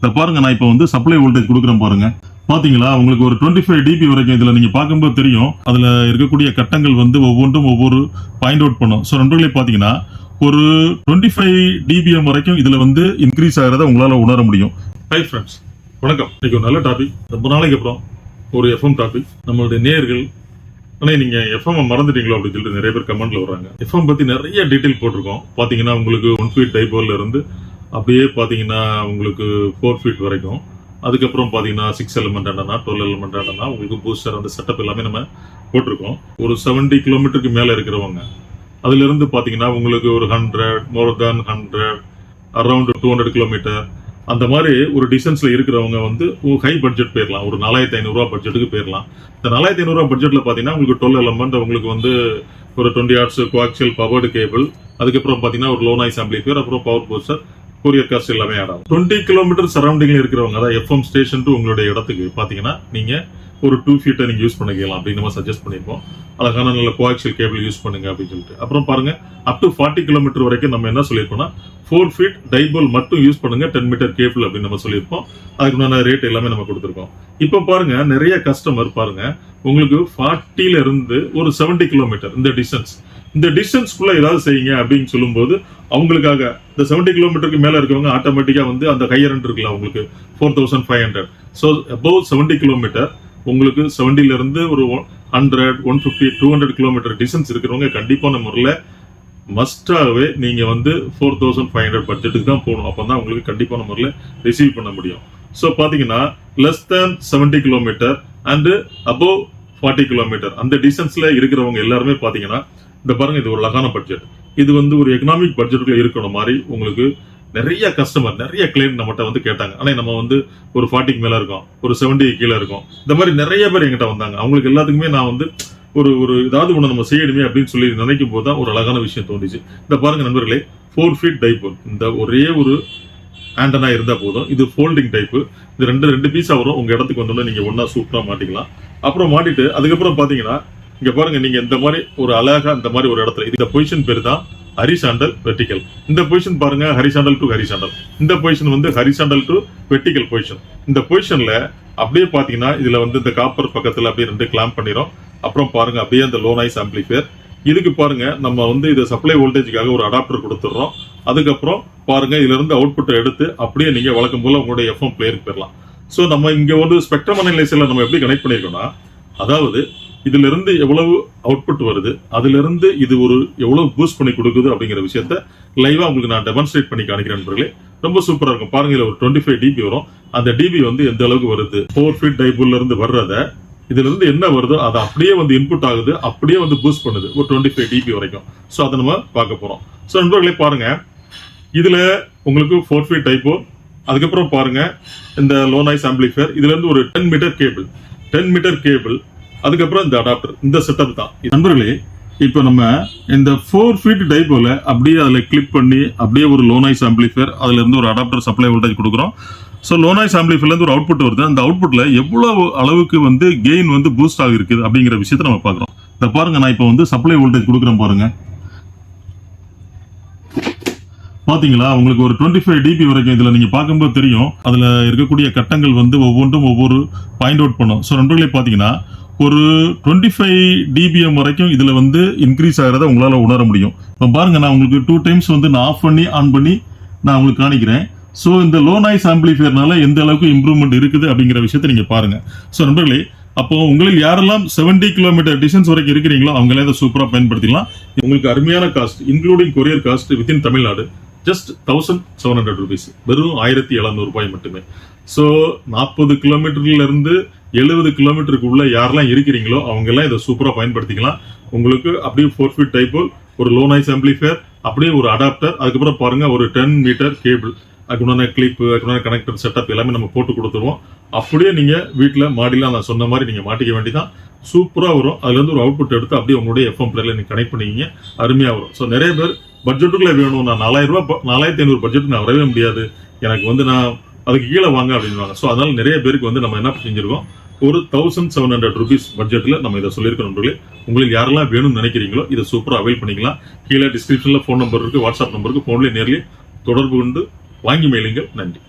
இதை பாருங்க, நான் இப்போ வந்து சப்ளை வோல்டேஜ் கொடுக்குறேன் பாருங்க. பாத்தீங்களா, உங்களுக்கு ஒரு 25 dB வரைக்கும் இதுல நீங்க பார்க்கும்போது தெரியும். அதுல இருக்கக்கூடிய கட்டங்கள் வந்து ஒவ்வொன்றும் ஒவ்வொரு பாயிண்ட் அவுட் பண்ணும். ஸோ நண்பர்களே பாத்தீங்கன்னா ஒரு 25 dBm வரைக்கும் இதுல வந்து இன்க்ரீஸ் ஆகிறத உங்களால உணர முடியும். ஹை ஃப்ரெண்ட்ஸ், வணக்கம். இன்னைக்கு ஒரு நல்ல டாபிக். ரொம்ப நாளைக்கு அப்புறம் ஒரு எஃப்எம் டாபிக். நம்மளுடைய நேயர்கள் ஆனா நீங்க எஃப்எம் மறந்துட்டீங்களோ அப்படின்னு சொல்லிட்டு நிறைய பேர் கமெண்ட்ல வர்றாங்க. எஃப்எம் பத்தி நிறைய டீடைல் போட்டிருக்கோம். பாத்தீங்கன்னா உங்களுக்கு 1 feet டைபோல்ல இருந்து அப்படியே பாத்தீங்கன்னா உங்களுக்கு 4 feet வரைக்கும், அதுக்கப்புறம் பாத்தீங்கன்னா 6 element ஆண்டனா, 12 element ஆண்டனா, உங்களுக்கு பூஸ்டர் அந்த செட்டப் எல்லாமே நம்ம போட்டிருக்கோம். ஒரு 70 கிலோமீட்டருக்கு மேல இருக்கிறவங்க அதுல இருந்து பாத்தீங்கன்னா உங்களுக்கு ஒரு 100, மோர் தேன் 100, அரௌண்ட் 200 கிலோமீட்டர் அந்த மாதிரி ஒரு டிஸ்டன்ஸ்ல இருக்கிறவங்க வந்து ஹை பட்ஜெட் போயிடலாம். ஒரு 4500 ரூபாய் பட்ஜெட்டுக்கு போயிடலாம். இந்த 4500 ரூபாய் பட்ஜெட்ல பாத்தீங்கன்னா உங்களுக்கு 12 element, உங்களுக்கு வந்து ஒரு 20 watts கோஆக்சியல் பவர்டு கேபிள், அதுக்கப்புறம் பாத்தீங்கன்னா ஒரு லோ நாய்ஸ் ஆம்பிளிஃபையர், அப்புறம் பவர் பூஸ்டர், கொரியர் காஸ்ட் எல்லாமே ஆடும். 20 கிலோமீட்டர் சரௌண்டிங்ல இருக்கிறவங்க, அதாவது எஃப்எம் ஸ்டேஷன் டு உங்களுடைய இடத்துக்கு பாத்தீங்கன்னா நீங்க ஒரு 2 feet நீங்க யூஸ் பண்ணிக்கலாம் அப்படின்னு நம்ம சஜஸ்ட் பண்ணிருக்கோம். அழகான நல்ல கோஆக்சியல் கேபிள் யூஸ் பண்ணுங்க அப்படின்னு சொல்லிட்டு. அப்புறம் பாருங்க, அப் டு 40 கிலோமீட்டர் வரைக்கும் நம்ம என்ன சொல்லியிருக்கோம்னா 4 feet டைபோல் மட்டும் யூஸ் பண்ணுங்க, 10 மீட்டர் கேபிள் அப்படின்னு நம்ம சொல்லியிருப்போம். அதுக்குண்டான ரேட் எல்லாமே நம்ம கொடுத்துருக்கோம். இப்போ பாருங்க, நிறைய கஸ்டமர் பாருங்க உங்களுக்கு 40ல இருந்து ஒரு 70 கிலோமீட்டர் இந்த டிஸ்டன்ஸ்க்குள்ள ஏதாவது செய்யுங்க அப்படின்னு சொல்லும்போது அவங்களுக்காக இந்த 70 கிலோமீட்டருக்கு மேல இருக்கவங்க ஆட்டோமேட்டிக்கா வந்து அந்த ஹையர் எண்ட் இருக்குல்ல உங்களுக்கு 4500. ஸோ அபவ் 70 கிலோமீட்டர் உங்களுக்கு 70ல இருந்து ஒரு 100, 150, 200 கிலோமீட்டர் டிஸ்டன்ஸ் இருக்கிறவங்க கண்டிப்பான முறையில் மஸ்டாகவே நீங்க வந்து 4500 பட்ஜெட்டுக்கு தான் போகணும். அப்பதான் உங்களுக்கு கண்டிப்பான முறையில் ரிசீவ் பண்ண முடியும். ஸோ பாத்தீங்கன்னா less than 70 kilometre and above 40 kilometre அந்த டிஸ்டன்ஸ்ல இருக்கிறவங்க எல்லாருமே பாத்தீங்கன்னா இந்த பாருங்க, இது ஒரு அழகான பட்ஜெட். இது வந்து ஒரு எக்கனாமிக் பட்ஜெட்டுக்குள்ள இருக்கணும் மாதிரி உங்களுக்கு நிறைய கஸ்டமர், நிறைய கிளைண்ட் நம்மகிட்ட வந்து கேட்டாங்க. ஆனா நம்ம வந்து ஒரு 40க்கு மேல இருக்கோம், ஒரு 70 கீழே இருக்கும். இந்த மாதிரி நிறைய பேர் எங்கிட்ட வந்தாங்க. அவங்களுக்கு எல்லாத்துக்குமே நான் வந்து ஒரு ஏதாவது ஒண்ணு நம்ம செய்யணுமே அப்படின்னு சொல்லி நினைக்கும் போது தான் ஒரு அழகான விஷயம் தோன்றிச்சு. இந்த பாருங்க நண்பர்களே, 4 feet டைபோல், இந்த ஒரே ஒரு ஆண்டனா இருந்தா போதும். இது ஃபோல்டிங் டைப். இது ரெண்டு பீஸா வரும். உங்க இடத்துக்கு வந்தோம்னா நீங்க ஒன்னா சூப்பரா மாட்டிக்கலாம். அப்புறம் மாட்டிட்டு அதுக்கப்புறம் பாத்தீங்கன்னா இங்க பாருங்க, நீங்க இந்த மாதிரி ஒரு அழகா இந்த மாதிரி ஒரு இடத்துல இந்த பொசிஷன் பேரு தான் ஹரிசாண்டல் வெர்டிகல். இந்த பொசிஷன் பாருங்க, ஹரிசாண்டல் டு ஹரிசாண்டல். இந்த பொசிஷன் வந்து ஹரிசாண்டல் டு வெர்டிகல் பொசிஷன். இந்த பொசிஷன்ல அப்படியே பாத்தீங்கன்னா இதுல வந்து இந்த காப்பர் பக்கத்துல அப்படியே 2 கிளாம்ப் பண்ணிரும். அப்புறம் பாருங்க அப்படியே அந்த லோ நாய்ஸ் ஆம்பிளிஃபையர். இதுக்கு பாருங்க நம்ம வந்து இதை சப்ளை வோல்டேஜுக்காக ஒரு அடாப்டர் கொடுத்துடுறோம். அதுக்கப்புறம் பாருங்க இதுல இருந்து அவுட்புட்டை எடுத்து அப்படியே நீங்க வழக்கம் போல உங்களுடைய எஃப்எம் பிளேயருக்கு போயிடலாம். ஸோ நம்ம இங்க வந்து ஸ்பெக்ட்ரம் அனலைசர்ல நம்ம எப்படி கனெக்ட் பண்ணிருக்கோம்னா, அதாவது இதுல இருந்து எவ்வளவு அவுட்புட் வருது, அதுல இருந்து இது ஒரு எவ்வளவு பூஸ்ட் பண்ணி கொடுக்குது அப்படிங்கிற விஷயத்த லைவா உங்களுக்கு நான் டெமான்ஸ்ட்ரேட் பண்ணி காணிக்கிறேன் நண்பர்களே. ரொம்ப சூப்பரா இருக்கும். பாருங்க, இதுல ஒரு 25 dB வரும். அந்த டிபி வந்து எந்த அளவுக்கு வருது, 4 feet டைபோல்ல இருந்து வர்றத இதுல இருந்து என்ன வருதோ அதை அப்படியே வந்து இன்புட் ஆகுது, அப்படியே வந்து பூஸ்ட் பண்ணுது ஒரு 25 dB வரைக்கும். ஸோ அதை நம்ம பார்க்க போறோம். ஸோ நண்பர்களே பாருங்க, இதுல உங்களுக்கு 4 feet டைபோல், அதுக்கப்புறம் பாருங்க இந்த லோ நாய்ஸ் ஆம்பிளிஃபையர், இதுல இருந்து ஒரு 10 மீட்டர் கேபிள், அதுக்கப்புறம் இந்த அடாப்டர், இந்த செட்டப் தான் நண்பர்களே. இப்போ நம்ம இந்த 4 feet டைபோல அப்படியே அதில் கிளிக் பண்ணி அப்படியே ஒரு லோ நாய்ஸ் ஆம்பிளிஃபையர், அதுல இருந்து ஒரு அடாப்டர் சப்ளை வோல்டேஜ் கொடுக்குறோம். ஸோ லோ நாய்ஸ் ஆம்பிளிஃபையர்ல இருந்து ஒரு அவுட்புட் வருது. அந்த அவுட்புட்ல எவ்வளவு அளவுக்கு வந்து கெயின் வந்து பூஸ்ட் ஆகிருக்குது அப்படிங்கிற விஷயத்தை நம்ம பார்க்குறோம். இதை பாருங்க, நான் இப்போ வந்து சப்ளை வோல்டேஜ் கொடுக்குறேன் பாருங்க. பாத்தீங்களா, உங்களுக்கு ஒரு 25 dB வரைக்கும் இதுல நீங்க பார்க்கும்போது தெரியும். அதுல இருக்கக்கூடிய கட்டங்கள் வந்து ஒவ்வொன்றும் ஒவ்வொரு பாயிண்ட் அவுட் பண்ணும். ஸோ நண்பர்களே பாத்தீங்கன்னா ஒரு 25 dBm வரைக்கும் இதுல வந்து இன்க்ரீஸ் ஆகிறத உங்களால உணர முடியும். இப்போ பாருங்க, நான் உங்களுக்கு 2 times வந்து நான் ஆஃப் பண்ணி ஆன் பண்ணி நான் உங்களுக்கு காணிக்கிறேன். ஸோ இந்த லோ நாய்ஸ் ஆம்பிளிஃபையர்னால எந்த அளவுக்கு இம்ப்ரூவ்மெண்ட் இருக்குது அப்படிங்கிற விஷயத்தை நீங்க பாருங்க. ஸோ நண்பர்களே, அப்போ உங்களுக்கு யாரெல்லாம் 70 கிலோமீட்டர் டிஸ்டன்ஸ் வரைக்கும் இருக்கிறீங்களோ அவங்களே இதை சூப்பரா பயன்படுத்திக்கலாம். உங்களுக்கு அருமையான cost, including courier cost within Tamil Nadu just 1700 rupees, வெறும் 1700 ரூபாய் மட்டுமே. ஸோ 40 கிலோமீட்டர்ல இருந்து 70 கிலோமீட்டருக்கு உள்ள யாரெல்லாம் இருக்கிறீங்களோ அவங்க எல்லாம் இதை சூப்பரா பயன்படுத்திக்கலாம். உங்களுக்கு அப்படியே 4 feet டைபோல், ஒரு லோ நாய்ஸ் ஆம்பிளிஃபையர், அப்படியே ஒரு அடாப்டர், அதுக்கப்புறம் பாருங்க ஒரு 10 மீட்டர் கேபிள், அதுக்குண்டான கிளிப், அதுக்குண்டான கனெக்டர் செட்டப் எல்லாமே நம்ம போட்டு கொடுத்துருவோம். அப்படியே நீங்க வீட்டுல மாடிலாம் நான் சொன்ன மாதிரி நீங்க மாட்டிக்க வேண்டியதான். சூப்பரா வரும். அதுல இருந்து ஒரு அவுட்புட் எடுத்து அப்படியே உங்களுடைய எஃப்எம் பிளேயர்ல நீங்க கனெக்ட் பண்ணிக்கிங்க, அருமையா வரும். ஸோ நிறைய பேர் பட்ஜெட்டுக்குள்ள வேணும், நான் 4000 ரூபாய் 4500 பட்ஜெட் நான் வரவே முடியாது, எனக்கு வந்து நான் அதுக்கு கீழே வாங்க அப்படின்வாங்க. ஸோ அதனால நிறைய பேருக்கு வந்து நம்ம என்ன செஞ்சிருக்கோம், ஒரு 1700 rupees பட்ஜெட்ல நம்ம இதை சொல்லியிருக்கோம் நண்பர்களே. உங்களுக்கு யாரெல்லாம் வேணும்னு நினைக்கிறீங்களோ இதை சூப்பரா அவைல் பண்ணிக்கலாம். கீழே டிஸ்கிரிப்ஷன்ல ஃபோன் நம்பர் இருக்கு, வாட்ஸ்அப் நம்பருக்கு ஃபோன்லேயே நேர்லேயே தொடர்பு கொண்டு வாங்கி மேலுங்கள். நன்றி.